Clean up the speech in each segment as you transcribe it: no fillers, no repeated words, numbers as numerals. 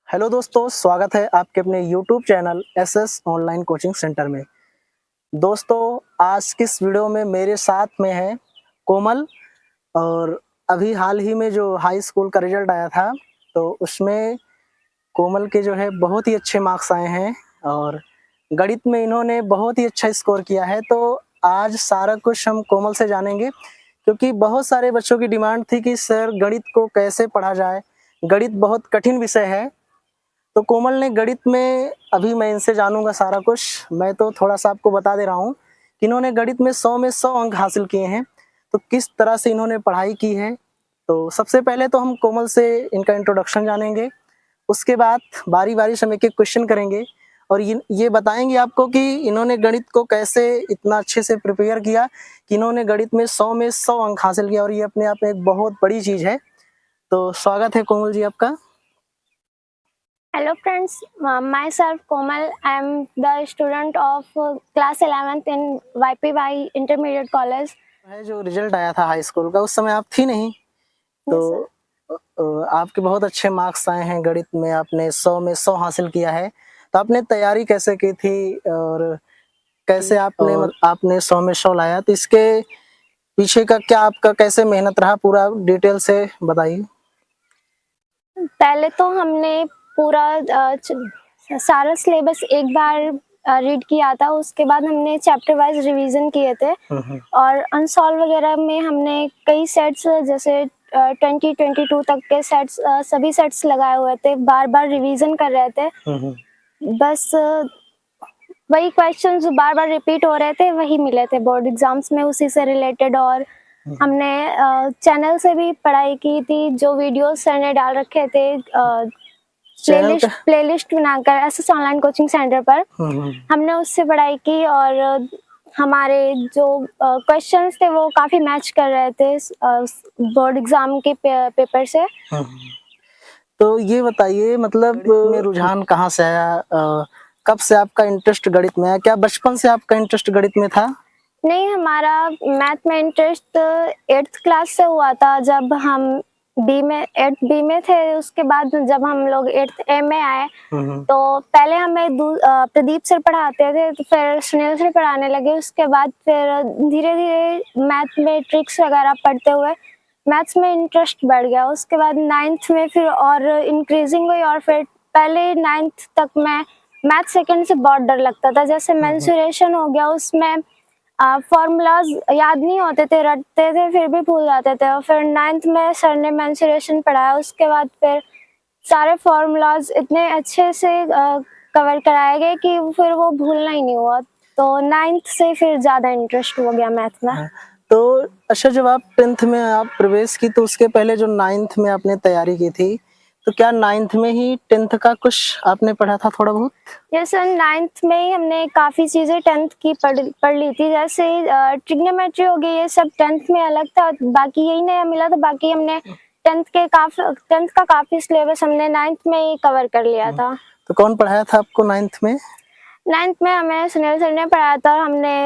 Hello दोस्तों, स्वागत है आपके अपने YouTube channel SS online coaching centre में। दोस्तों, आज की इस वीडियो में मेरे साथ में है कोमल। और अभी हाल ही में जो हाई स्कूल का रिजल्ट आया था, तो उसमें कोमल के जो है बहुत ही अच्छे मार्क्स आए हैं और गणित में इन्होंने बहुत ही अच्छा स्कोर किया है। तो आज सारा कुछ हम कोमल से जानेंगे, क्योंकि बहुत सारे बच्चों की डिमांड थी कि सर गणित को कैसे पढ़ा जाए, गणित बहुत कठिन विषय है। तो कोमल ने गणित में, अभी मैं इनसे जानूंगा सारा कुछ। मैं तो थोड़ा सा आपको बता दे रहा हूँ कि इन्होंने गणित में 100 में 100 अंक हासिल किए हैं। तो किस तरह से इन्होंने पढ़ाई की है, तो सबसे पहले तो हम कोमल से इनका इंट्रोडक्शन जानेंगे। उसके बाद बारी बारी से हम एक एक क्वेश्चन करेंगे और ये बताएंगे आपको कि इन्होंने गणित को कैसे इतना अच्छे से प्रिपेयर किया कि इन्होंने गणित में 100 अंक हासिल किया, और ये अपने आप में एक बहुत बड़ी चीज़ है। तो स्वागत है कोमल जी आपका। Hello friends, myself Komal. I am the student of class 11th in YPY Intermediate College. है जो रिजल्ट आया था हाई स्कूल का, उस समय आप थी नहीं। तो Yes, आपके बहुत अच्छे मार्क्स आए हैं गणित में, आपने 100 में 100 हासिल किया है। तो आपने तैयारी कैसे की थी और कैसे आपने 100 में 100 लाया, तो इसके पीछे का क्या आपका कैसे मेहनत रहा, पूरा डिटेल से बताइए। पहले तो हमने पूरा सारा सिलेबस एक बार रीड किया था। उसके बाद हमने चैप्टर वाइज रिवीजन किए थे और अनसॉल्व वगैरह में हमने कई सेट्स जैसे 2022 तक के सेट्स सभी सेट्स लगाए हुए थे, बार बार रिवीजन कर रहे थे। बस वही क्वेश्चंस बार बार रिपीट हो रहे थे, वही मिले थे बोर्ड एग्जाम्स में उसी से रिलेटेड। और हमने चैनल से भी पढ़ाई की थी, जो वीडियोस सर ने डाल रखे थे प्लेलिस्ट बनाकर एसएस ऑनलाइन कोचिंग सेंटर पर। हमने उससे पढ़ाई की और हमारे जो क्वेश्चंस थे वो काफी मैच कर रहे थे बोर्ड एग्जाम के पेपर से। तो ये बताइए, मतलब में रुझान कहाँ से आया, कब से आपका इंटरेस्ट गणित में है? क्या बचपन से आपका इंटरेस्ट गणित में था? नहीं, हमारा मैथ में इंटरेस्ट 8th क्लास से हुआ था, जब हम बी में 8th बी में थे। उसके बाद जब हम लोग 8th ए में आए, तो पहले हमें प्रदीप सर पढ़ाते थे, तो फिर सुनील सर पढ़ाने लगे। उसके बाद फिर धीरे धीरे मैथ में ट्रिक्स वगैरह पढ़ते हुए मैथ्स में इंटरेस्ट बढ़ गया। उसके बाद 9th में फिर और इंक्रीजिंग हुई, और फिर पहले 9th तक मैं मैथ सेकंड से बहुत डर लगता था। जैसे मेंसुरेशन हो गया, उसमें फॉर्मूलाज याद नहीं होते थे, रटते थे फिर भी भूल जाते थे। और फिर 9th में सर ने मेंसुरेशन पढ़ाया। उसके बाद फिर सारे फॉर्मूलाज इतने अच्छे से कवर कराए गए कि फिर वो भूलना ही नहीं हुआ। तो 9th से फिर ज़्यादा इंटरेस्ट हो गया मैथ में। तो अच्छा, जब आप 10th में आप प्रवेश की, तो उसके पहले जो 9th में आपने तैयारी की थी, तो क्या 9th में ही 10th का कुछ आपने पढ़ा था थोड़ा बहुत? जैसे 9th में ही हमने काफ़ी चीज़ें 10th की पढ़ ली थी। जैसे ट्रिग्नोमेट्री हो गई, ये सब 10th में अलग था, बाकी यही नया मिला था। बाकी हमने 10th का काफ़ी सिलेबस हमने 9th में ही कवर कर लिया था। तो कौन पढ़ाया था आपको 9th में? 9th में हमें सुनील सर ने पढ़ाया था। हमने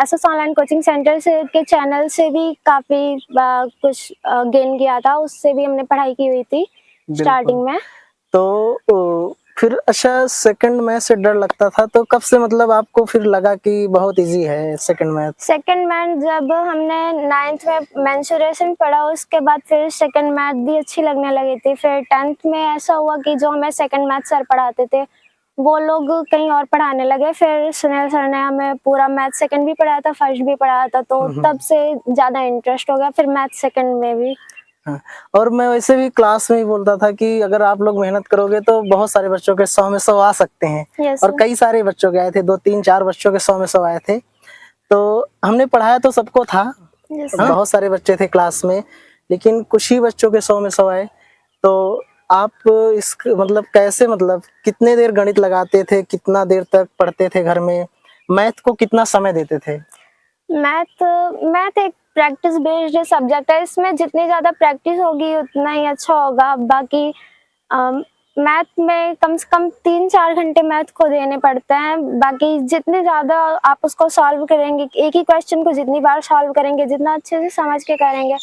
एसएस ऑनलाइन कोचिंग सेंटर से के चैनल से भी काफ़ी कुछ गेन किया था, उससे भी हमने पढ़ाई की हुई थी स्टार्टिंग में। तो फिर अच्छा, सेकंड मैथ से डर लगता था, तो कब से मतलब आपको फिर लगा कि बहुत इजी है सेकंड मैथ? सेकंड मैथ जब हमने 9th में मेंसुरेशन पढ़ा, उसके बाद फिर सेकंड मैथ भी अच्छी लगने लगी थी। फिर 10th में ऐसा हुआ कि जो हमें सेकंड मैथ सर पढ़ाते थे वो लोग कहीं और पढ़ाने लगे। फिर सुनील सर ने हमें पूरा मैथ सेकंड भी पढ़ाया था, फर्स्ट भी पढ़ाया था, तो तब से ज़्यादा इंटरेस्ट हो गया फिर मैथ सेकंड में भी। हाँ, और मैं वैसे भी क्लास में ही बोलता था कि अगर आप लोग मेहनत करोगे तो बहुत सारे बच्चों के 100 में 100 आ सकते हैं। Yes, और कई सारे बच्चों के आए थे, 2 3 4 बच्चों के 100 में 100 आए थे। तो हमने पढ़ाया तो सबको था। yes. बहुत सारे बच्चे थे क्लास में, लेकिन कुछ ही बच्चों के 100 में 100 आए। तो आप इस मतलब कैसे, मतलब कितने देर गणित लगाते थे, कितना देर तक पढ़ते थे घर में, मैथ को कितना समय देते थे? मैथ मैथ एक प्रैक्टिस बेस्ड सब्जेक्ट है। इसमें जितनी ज़्यादा प्रैक्टिस होगी उतना ही अच्छा होगा। बाकी मैथ में कम से कम 3 4 घंटे मैथ को देने पड़ते हैं। बाकी जितने ज़्यादा आप उसको सॉल्व करेंगे, एक ही क्वेश्चन को जितनी बार सॉल्व करेंगे, जितना अच्छे से समझ के करेंगे,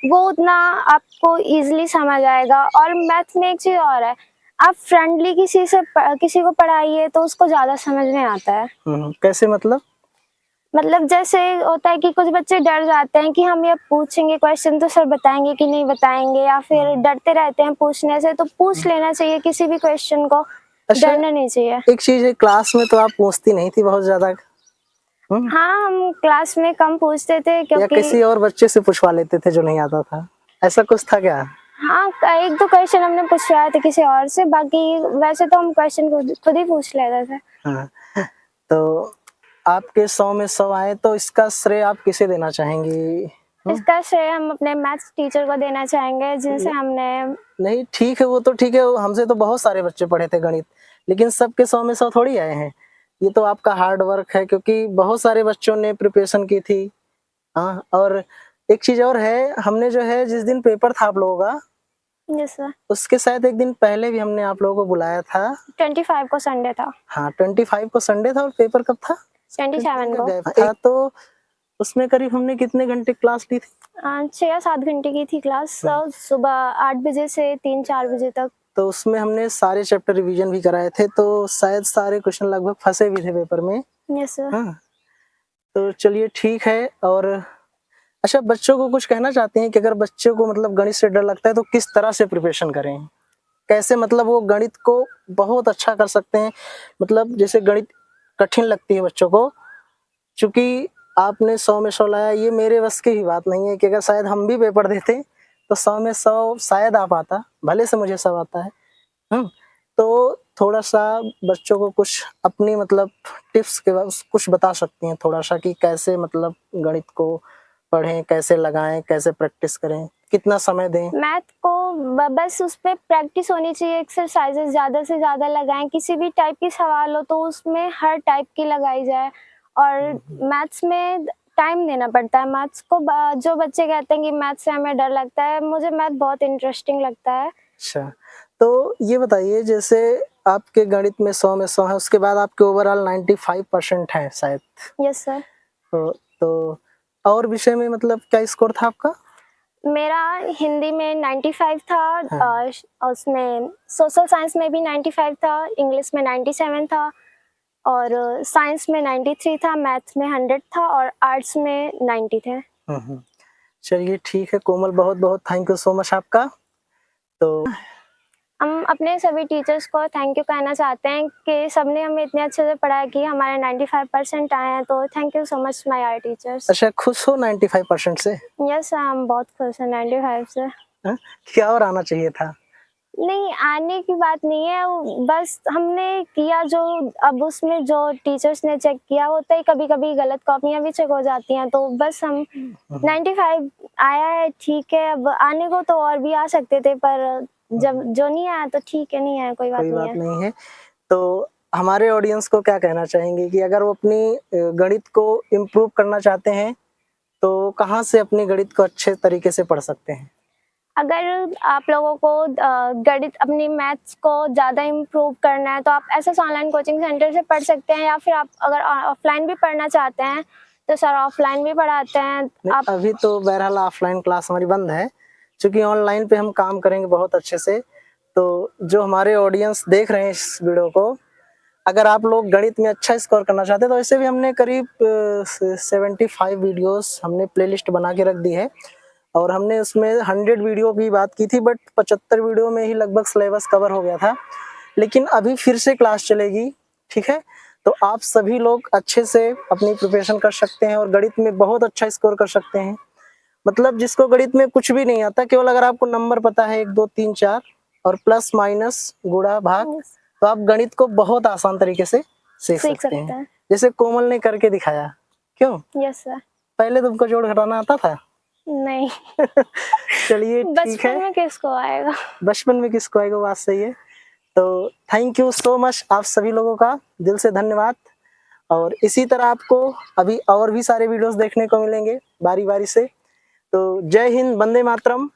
वो उतना आपको ईजिली समझ आएगा। और मैथ में एक चीज़ और है, आप फ्रेंडली किसी को पढ़ाइए तो उसको ज्यादा समझ में आता है। कैसे मतलब जैसे होता है कि कुछ बच्चे डर जाते हैं कि हम ये पूछेंगे क्वेश्चन तो सर बताएंगे कि नहीं बताएंगे, या फिर डरते रहते हैं पूछने से, तो पूछ लेना चाहिए किसी भी क्वेश्चन को, अच्छा, डरना नहीं चाहिए। एक चीज है, क्लास में तो आप पूछती नहीं थी बहुत ज्यादा? हाँ, हम क्लास में कम पूछते थे या क्योंकि किसी और बच्चे से पूछवा लेते थे जो नहीं आता था, ऐसा कुछ था क्या? हाँ, एक दो क्वेश्चन हमने पूछवाए थे किसी और से, बाकी वैसे तो हम क्वेश्चन खुद ही पूछ लेते थे। हाँ, तो आपके 100 में 100 आए तो इसका श्रेय आप किसे देना चाहेंगी? इसका श्रेय हम अपने मैथ्स टीचर को देना चाहेंगे, जिनसे हमने नहीं, ठीक है, वो तो ठीक है, हमसे तो बहुत सारे बच्चे पढ़े थे गणित, लेकिन सबके 100 में 100 थोड़ी आए हैं। ये तो आपका हार्ड वर्क है, क्योंकि बहुत सारे बच्चों ने प्रिपरेशन की थी। हाँ, और एक चीज और है, हमने जो है जिस दिन पेपर था आप लोगों का, जैसे उसके शायद एक दिन पहले भी हमने आप लोगों को बुलाया था। 25 को संडे था। हाँ, 25 को संडे था, और पेपर कब था? 27 को था। तो उसमें करीब हमने कितने घंटे क्लास ली थी? 6 या 7 घंटे की थी क्लास, सुबह 8 बजे से 3-4 बजे तक। तो उसमें हमने सारे चैप्टर रिवीजन भी कराए थे, तो शायद सारे क्वेश्चन लगभग फंसे भी थे पेपर में। Yes sir. हाँ, तो चलिए ठीक है। और अच्छा, बच्चों को कुछ कहना चाहते हैं कि अगर बच्चों को मतलब गणित से डर लगता है तो किस तरह से प्रिपरेशन करें, कैसे मतलब वो गणित को बहुत अच्छा कर सकते हैं? मतलब जैसे गणित कठिन लगती है बच्चों को, चूंकि आपने 100 में 100 लाया, ये मेरे बस की ही बात नहीं है कि अगर शायद हम भी पेपर देते तो 100 में 100 शायद आ पाता, भले से मुझे 100 आता है। तो थोड़ा सा बच्चों को कुछ अपनी मतलब टिप्स के बाद कुछ बता सकती हैं थोड़ा सा, कि कैसे मतलब गणित को पढ़ें, कैसे लगाएं, कैसे प्रैक्टिस करें, कितना समय दें? मैथ को बस उस पे प्रैक्टिस होनी चाहिए, एक्सरसाइजेस ज़्यादा से ज़्यादा लगाएं, किसी भी टाइप की सवाल हो तो उसमें हर टाइप की लगाई जाए। और मैथ्स में टाइम देना पड़ता है। मैथ्स को जो बच्चे कहते हैं कि मैथ्स से हमें डर लगता है, मुझे मैथ बहुत इंटरेस्टिंग लगता है। अच्छा, तो ये बताइए, जैसे आपके गणित में 100 में 100 है, उसके बाद आपके ओवरऑल 95% है शायद। Yes sir. तो और विषय में मतलब क्या स्कोर था आपका? मेरा हिंदी में 95 था, हाँ। उसमें सोशल साइंस में भी 95 था, इंग्लिश में 97 था, और साइंस में 93 था, मैथ्स में 100 था, और आर्ट्स में 90 थे। चलिए ठीक है कोमल, बहुत बहुत थैंक यू सो मच आपका। तो हम अपने सभी टीचर्स को थैंक यू कहना चाहते हैं कि सबने हमें इतने अच्छे से पढ़ाया कि हमारे 95% आए हैं, तो thank you so much my our teachers. अच्छा, खुश हो 95% से? यस, हम बहुत खुश हैं 95 से। हाँ? क्या और आना चाहिए था? नहीं, आने की बात नहीं है, बस हमने किया जो, अब उसमें जो टीचर्स ने चेक किया होता है, कभी कभी गलत कॉपियां भी चेक हो जाती हैं, तो बस हम 95 आया है, ठीक है। अब आने को तो और भी आ सकते थे, पर जब जो नहीं आया तो ठीक है, नहीं आया कोई बात नहीं है। तो हमारे ऑडियंस को क्या कहना चाहेंगे कि अगर वो अपनी गणित को इम्प्रूव करना चाहते हैं तो कहाँ से अपनी गणित को अच्छे तरीके से पढ़ सकते हैं? अगर आप लोगों को गणित, अपनी मैथ्स को ज़्यादा इम्प्रूव करना है तो आप एसएस ऑनलाइन कोचिंग सेंटर से पढ़ सकते हैं, या फिर आप अगर ऑफलाइन भी पढ़ना चाहते हैं तो सर ऑफलाइन भी पढ़ाते हैं। आप अभी तो बहरहाल ऑफलाइन क्लास हमारी बंद है, क्योंकि ऑनलाइन पे हम काम करेंगे बहुत अच्छे से। तो जो हमारे ऑडियंस देख रहे हैं इस वीडियो को, अगर आप लोग गणित में अच्छा स्कोर करना चाहते हैं तो ऐसे भी हमने करीब 75 वीडियोस हमने प्लेलिस्ट बना के रख दी है, और हमने उसमें 100 वीडियो की बात की थी, बट 75 वीडियो में ही लगभग सिलेबस कवर हो गया था। लेकिन अभी फिर से क्लास चलेगी, ठीक है? तो आप सभी लोग अच्छे से अपनी प्रिपरेशन कर सकते हैं और गणित में बहुत अच्छा स्कोर कर सकते हैं। मतलब जिसको गणित में कुछ भी नहीं आता, केवल अगर आपको नंबर पता है 1 2 3 4 और प्लस माइनस गुणा भाग, तो आप गणित को बहुत आसान तरीके से सीख सकते हैं। जैसे कोमल ने करके दिखाया, क्यों? Yes sir. पहले तुमको जोड़ घटाना आता था? नहीं। चलिए ठीक है, बचपन में किसको आएगा? बचपन में किसको आएगा, बात सही है। तो थैंक यू सो मच आप सभी लोगों का, दिल से धन्यवाद। और इसी तरह आपको अभी और भी सारे वीडियोस देखने को मिलेंगे बारी बारी से। तो जय हिंद, वंदे मातरम।